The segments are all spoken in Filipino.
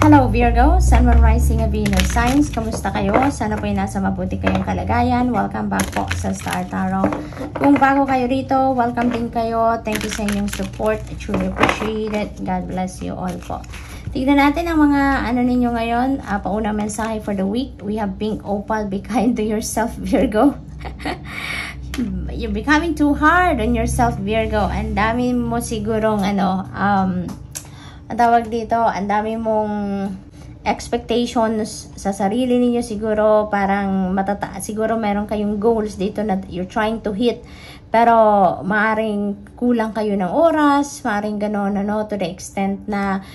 Hello Virgo, Sun, Moon, Rising, Venus signs. Kamusta kayo? Sana po ay nasa mabuti kayong kalagayan. Welcome back po sa Star Tarot. Kung bago kayo rito, welcome din kayo. Thank you sa inyong support. I truly appreciate it. God bless you all po. Tignan natin ang mga ano ninyo ngayon. Paunang mensahe for the week. We have Pink Opal. Be kind to yourself, Virgo. You're becoming too hard on yourself, Virgo. Ang dami mo sigurong ang tawag dito, ang dami mong expectations sa sarili ninyo siguro, parang matataas. Siguro meron kayong goals dito na you're trying to hit, pero maaring kulang kayo ng oras, maaring gano'n, to the extent na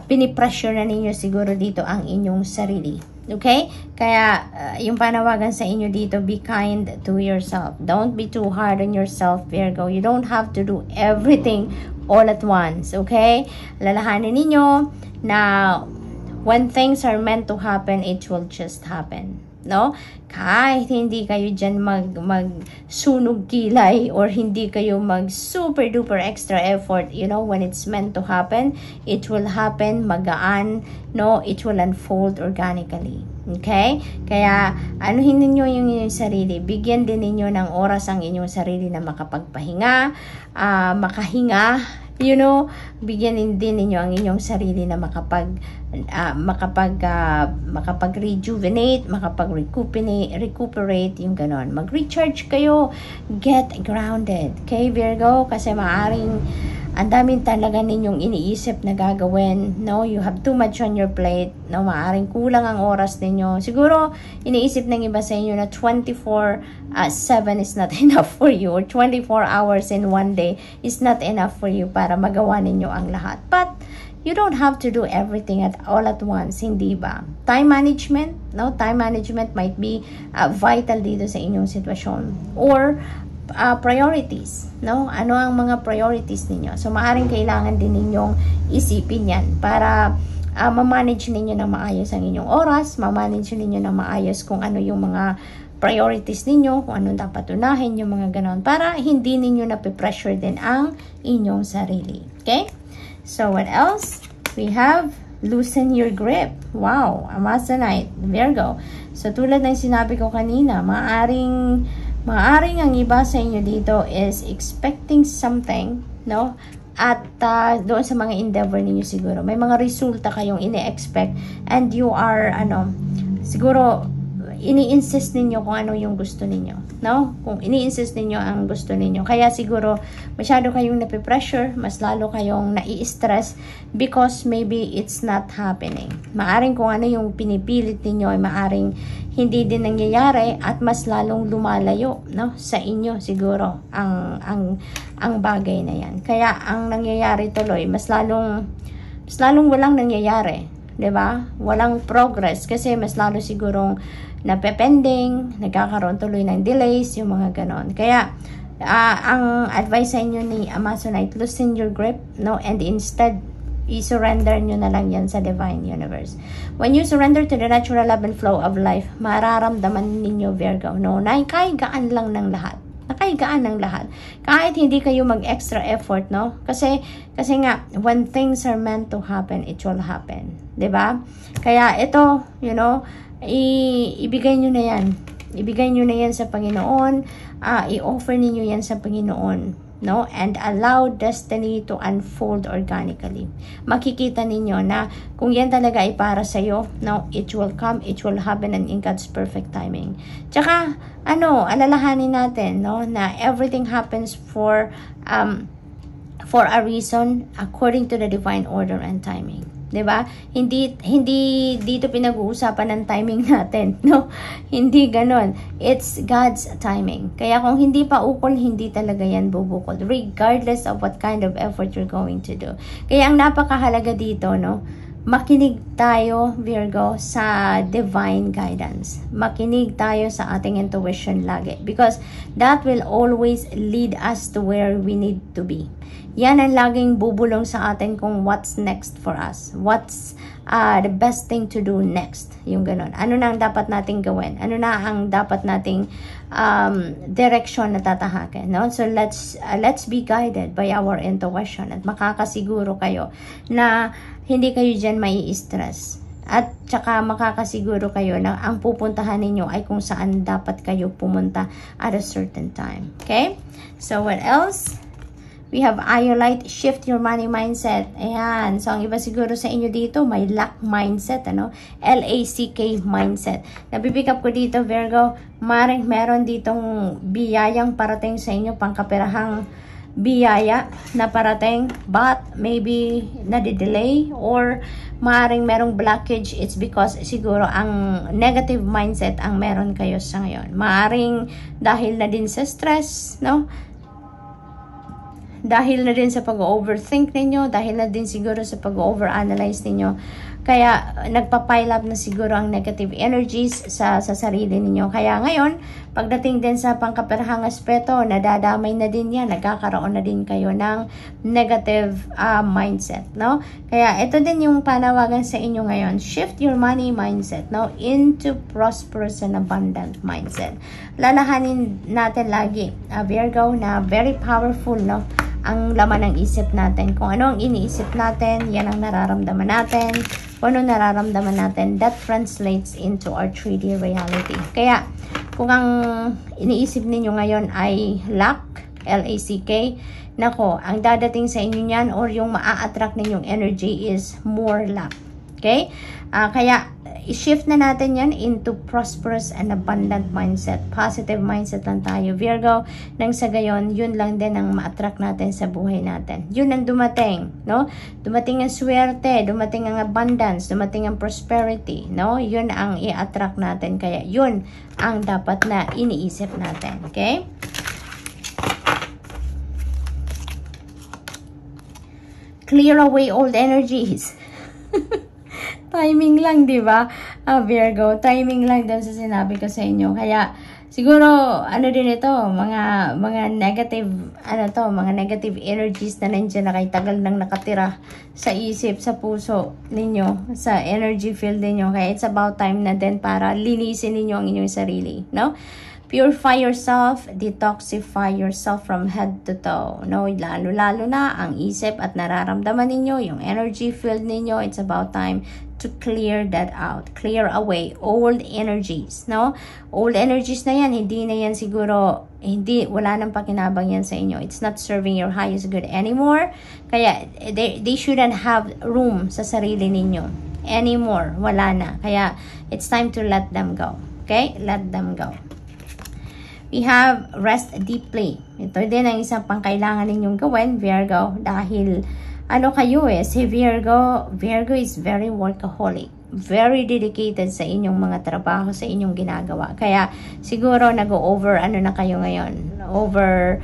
pinipressure na ninyo siguro dito ang inyong sarili. Okay? Kaya, yung panawagan sa inyo dito, be kind to yourself. Don't be too hard on yourself, Virgo. You don't have to do everything all at once. Okay? Lalahanin ninyo na when things are meant to happen, it will just happen. No? Kahit hindi kayo dyan magsunog kilay or hindi kayo mag super duper extra effort, when it's meant to happen, it will happen magaan, it will unfold organically. Okay? Kaya, anuhin ninyo yung inyong sarili. Bigyan din ninyo ng oras ang inyong sarili na makapagpahinga, makahinga, bigyan din ninyo ang inyong sarili na makapag-rejuvenate, makapag-recuperate, yung ganon. Mag-recharge kayo, get grounded. Okay, Virgo? Kasi maaring ang daming talaga ninyong iniisip na gagawin. You have too much on your plate. Maaring kulang ang oras ninyo. Siguro, iniisip ng iba sa inyo na 24/7 is not enough for you, or 24 hours in one day is not enough for you para magawa ninyo ang lahat. But, you don't have to do everything all at once, hindi ba? Time management, time management might be vital dito sa inyong sitwasyon. Or, priorities, ano ang mga priorities ninyo. So, maaring kailangan din ninyong isipin yan para ma-manage ninyo na maayos ang inyong oras, ma-manage ninyo na maayos kung ano yung mga priorities ninyo, kung anong dapat unahin, yung mga ganon, para hindi ninyo napipressure din ang inyong sarili. Okay? So, what else? We have loosen your grip. Wow, Amazonite, Virgo. So, tulad ng sinabi ko kanina, maaring ang iba sa inyo dito is expecting something, at doon sa mga endeavor ninyo siguro. May mga resulta kayong ini-expect and you are, siguro, ini-insist ninyo kung ano yung gusto ninyo, Kung ini-insist ninyo ang gusto ninyo. Kaya siguro, masyado kayong napipressure, mas lalo kayong nai-stress because maybe it's not happening. Maaring kung ano yung pinipilit ninyo ay maaring hindi din nangyayari at mas lalong lumalayo, sa inyo siguro ang bagay na yan. Kaya ang nangyayari tuloy, mas lalong walang nangyayari. 'Di ba? Walang progress kasi mas lalo sigurong napepending, nagkakaroon tuloy ng delays, yung mga ganon. Kaya ang advice sa inyo ni Amazonite, loosen your grip, and instead i-surrender nyo na lang yan sa Divine Universe. When you surrender to the natural love and flow of life, mararamdaman ninyo, Virgo, nakaigaan lang ng lahat. Nakaigaan ng lahat. Kahit hindi kayo mag-extra effort, Kasi nga, when things are meant to happen, it will happen. 'Di ba? Kaya ito, ibigay nyo na yan. Ibigay nyo na yan sa Panginoon. I-offer ninyo yan sa Panginoon. And allow destiny to unfold organically. Makikita ninyo na kung yan talaga ay para sa'yo, it will come, it will happen, and in God's perfect timing. Tsaka, alalahanin natin, na everything happens for a reason according to the divine order and timing. 'Di ba? Hindi dito pinag-uusapan ng timing natin, Hindi ganoon. It's God's timing. Kaya kung hindi pa ukol, hindi talaga yan bubukol, regardless of what kind of effort you're going to do. Kaya ang napakahalaga dito, makinig tayo, Virgo, sa divine guidance. Makinig tayo sa ating intuition lagi, because that will always lead us to where we need to be. Yan ang laging bubulong sa atin kung what's next for us. What's the best thing to do next. Yung ganun. Ano na ang dapat nating gawin? Ano na ang dapat nating direction na tatahakin, no? So let's be guided by our intuition at makakasiguro kayo na hindi kayo dyan mai-stress. At tsaka makakasiguro kayo na ang pupuntahan ninyo ay kung saan dapat kayo pumunta at a certain time. Okay? So what else? We have Iolite, shift your money mindset. Ayan. So, ang iba siguro sa inyo dito, may lack mindset, ano? L-A-C-K mindset. Napipick up ko dito, Virgo, meron ditong biyayang parating sa inyo, pangkapirahang biyaya na parating, but maybe nadidelay or maaaring merong blockage. It's because siguro ang negative mindset ang meron kayo sa ngayon. Maaaring dahil na din sa stress, no? Dahil na din sa pag-overthink ninyo, dahil na din siguro sa pag-overanalyze ninyo. Kaya nagpa-pile up na siguro ang negative energies sa sarili ninyo. Kaya ngayon, pagdating din sa pangkapirahang aspeto, nadadamay na din yan, nagkakaroon na din kayo ng negative mindset, no? Kaya ito din yung panawagan sa inyo ngayon, shift your money mindset, no, into prosperous and abundant mindset. Lalahanin natin lagi, Virgo, na very powerful, no, ang laman ng isip natin. Kung ano ang iniisip natin, yan ang nararamdaman natin. Kung ano nararamdaman natin, that translates into our 3D reality. Kaya, kung ang iniisip ninyo ngayon ay lack, L-A-C-K, nako, ang dadating sa inyo niyan or yung maa-attract ninyong energy is more luck. Okay? Kaya, i-shift na natin yan into prosperous and abundant mindset. Positive mindset lang tayo, Virgo. Nang sa gayon, yun lang din ang ma-attract natin sa buhay natin. Yun ang dumating, no? Dumating ang swerte, dumating ang abundance, dumating ang prosperity, no? Yun ang i-attract natin. Kaya yun ang dapat na iniisip natin, okay? Clear away old energies. Timing lang, di ba? Virgo, timing lang daw sa sinabi ko sa inyo. Kaya, siguro, ano din ito, mga negative, mga negative energies na nandiyan na kay tagal nang nakatira sa isip, sa puso ninyo, sa energy field ninyo. Kaya, it's about time na din para linisin ninyo ang inyong sarili, no? Purify yourself, detoxify yourself from head to toe. No, lalo-lalo na ang isip at nararamdaman ninyo, yung energy field ninyo, it's about time to clear that out. Clear away old energies, no? Old energies na yan, hindi na yan siguro, wala nang pakinabang yan sa inyo. It's not serving your highest good anymore. Kaya, they shouldn't have room sa sarili ninyo anymore. Wala na. Kaya, it's time to let them go. Okay? Let them go. We have rest deeply. Ito din ang isang pangkailangan ninyong gawin, Virgo, dahil kayo si Virgo is very workaholic, very dedicated sa inyong mga trabaho, sa inyong ginagawa. Kaya siguro nag-over na kayo ngayon, over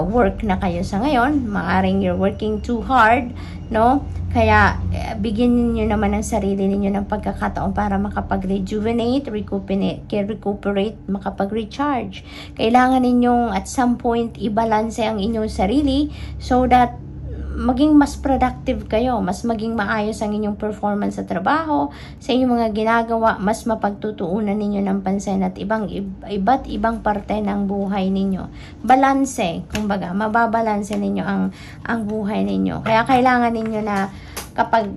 work na kayo sa ngayon. Maaring you're working too hard, no? Kaya bigyan niyo naman ang sarili niyo ng pagkakataon para makapag-rejuvenate, recuperate, makapag-recharge. Kailangan ninyong at some point i-balance ang inyong sarili so that maging mas productive kayo, mas maging maayos ang inyong performance sa trabaho, sa inyong mga ginagawa, mas mapagtutuunan ninyo ng pansin at iba't ibang parte ng buhay ninyo. Balanse, kumbaga, mababalanse ninyo ang buhay ninyo. Kaya kailangan ninyo na kapag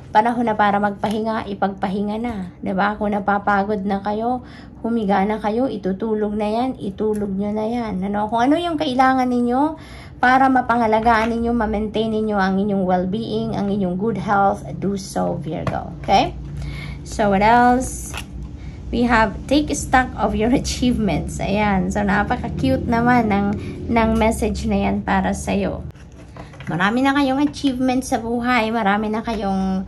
panahon na para magpahinga, ipagpahinga na. Diba? Kung napapagod na kayo, humiga na kayo, itutulog na yan, itulog nyo na yan. Kung ano yung kailangan ninyo, para mapangalagaan ninyo, ma-maintain ninyo ang inyong well-being, ang inyong good health, do so, Virgo. Okay? So, what else? We have, take stock of your achievements. Ayan. So, napaka-cute naman ng message na yan para sa'yo. Marami na kayong achievements sa buhay. Marami na kayong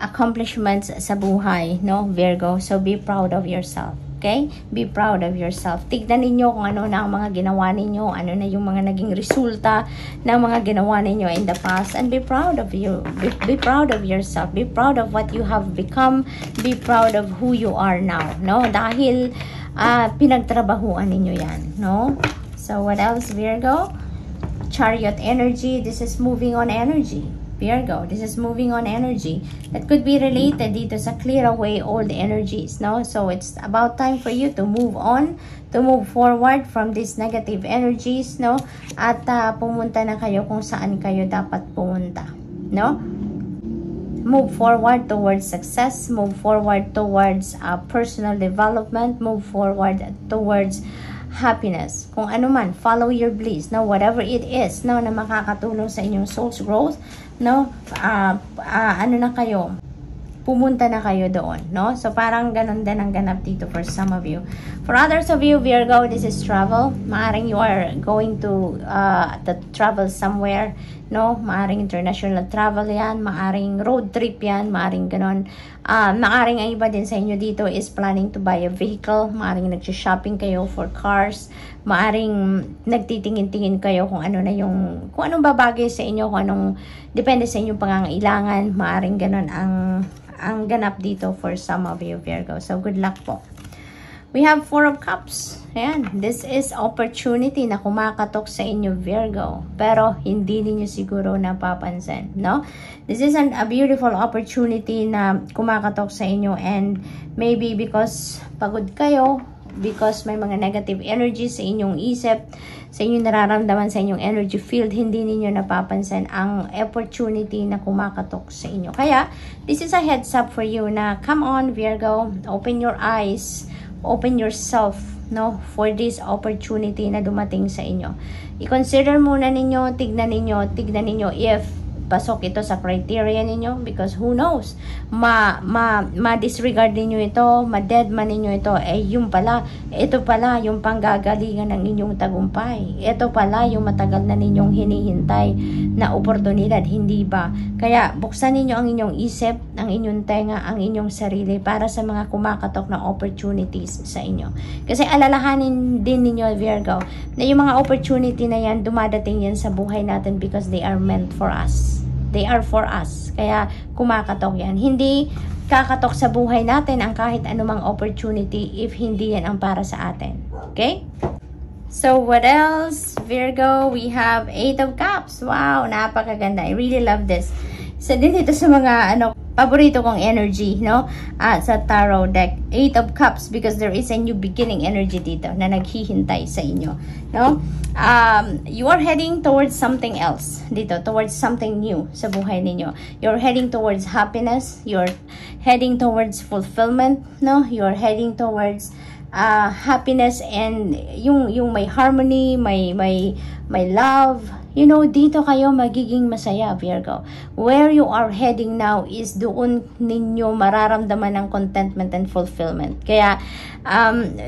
accomplishments sa buhay, no, Virgo? So, be proud of yourself. Okay? Be proud of yourself. Tignan ninyo kung ano na ang mga ginawa ninyo, ano na yung mga naging resulta ng mga ginawa ninyo in the past, and be proud of you. Be proud of yourself. Be proud of what you have become. Be proud of who you are now, no? Dahil pinagtrabahuan ninyo yan, no? So, what else, Virgo? Chariot energy. This is moving on energy. Virgo. This is moving on energy that could be related dito sa clear away old energies, no? So it's about time for you to move on, to move forward from these negative energies, no? At pumunta na kayo kung saan kayo dapat pumunta, no? Move forward towards success, move forward towards personal development, move forward towards happiness. Kung ano man, follow your bliss, no? Whatever it is, no, na makakatulong sa inyong soul's growth, no? Ano na kayo, pumunta na kayo doon, no? So parang ganun din ang ganap dito for some of you. For others of you, Virgo, this is travel. Maaring you are going to travel somewhere, no? Maaring international travel yan, maaring road trip yan, maaring ganun. Maaring ang iba din sa inyo dito is planning to buy a vehicle, maaring nagsha-shopping kayo for cars, maaring nagtitingin-tingin kayo kung ano na yung, kung anong babagay sa inyo, kung anong depende sa inyong pangangailangan, maaring ganun ang ganap dito for some of you, Virgo. So good luck po. We have 4 of Cups. Ayan, this is opportunity na kumakatok sa inyo, Virgo. Pero hindi niyo siguro napapansin, no? This is a beautiful opportunity na kumakatok sa inyo, and maybe because pagod kayo, because may mga negative energy sa inyong isip, sa inyong nararamdaman, sa inyong energy field, hindi niyo napapansin ang opportunity na kumakatok sa inyo. Kaya, this is a heads up for you na come on, Virgo, open your eyes, open yourself, no, for this opportunity na dumating sa inyo. I-consider muna ninyo, tignan ninyo if pasok ito sa criteria ninyo, because who knows, ma-disregard ninyo ito, ma-dead man ninyo ito, ito pala yung panggagalingan ng inyong tagumpay, ito pala yung matagal na ninyong hinihintay na oportunidad, hindi ba? Kaya buksan ninyo ang inyong isip, ang inyong tenga, ang inyong sarili para sa mga kumakatok na opportunities sa inyo. Kasi alalahanin din ninyo, Virgo, na yung mga opportunity na yan, dumadating yan sa buhay natin because they are meant for us. They are for us. Kaya kumakatok yan. Hindi kakatok sa buhay natin ang kahit anumang opportunity if hindi yan ang para sa atin. Okay? So, what else? Virgo, we have 8 of Cups. Wow, napakaganda. I really love this. Isa din ito sa mga paborito kong energy, no? Sa tarot deck. 8 of Cups, because there is a new beginning energy dito na naghihintay sa inyo, no? You are heading towards something else dito, towards something new sa buhay ninyo. You're heading towards happiness, you're heading towards fulfillment, no? You're heading towards happiness, and yung may harmony, may love. You know, dito kayo magiging masaya, Virgo. Where you are heading now is doon ninyo mararamdaman ng contentment and fulfillment. Kaya,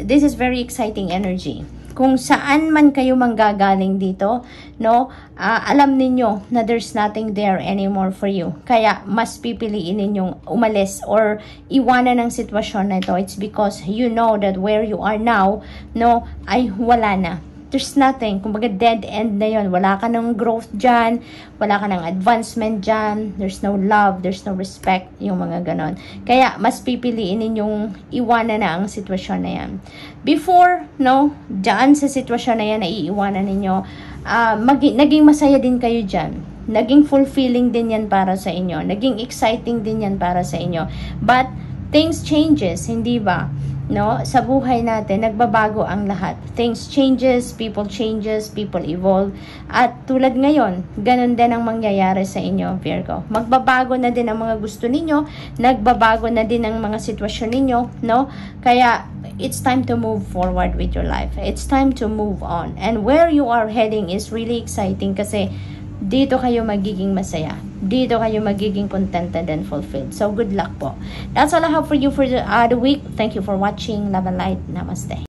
this is very exciting energy. Kung saan man kayo manggagaling dito, no, alam ninyo na there's nothing there anymore for you. Kaya, mas pipiliin ninyong umalis or iwanan ng sitwasyon na ito. It's because you know that where you are now, no, ay wala na. There's nothing. Kumbaga, dead end na yon. Wala ka ng growth dyan. Wala ka ng advancement dyan. There's no love. There's no respect. Yung mga ganon. Kaya, mas pipiliin ninyong iwanan na ang sitwasyon na yan. Before, no, dyan sa sitwasyon na yan na iiwanan ninyo, naging masaya din kayo dyan. Naging fulfilling din yan para sa inyo. Naging exciting din yan para sa inyo. But, things changes, hindi ba? No, sa buhay natin, nagbabago ang lahat. Things changes, people evolve. At tulad ngayon, ganun din ang mangyayari sa inyo, Virgo. Magbabago na din ang mga gusto ninyo, nagbabago na din ang mga sitwasyon ninyo, no? Kaya, it's time to move forward with your life. It's time to move on. And where you are heading is really exciting kasi dito kayo magiging masaya. Dito kayo magiging contented and fulfilled. So, good luck po. That's all I have for you for the week. Thank you for watching. Love and light. Namaste.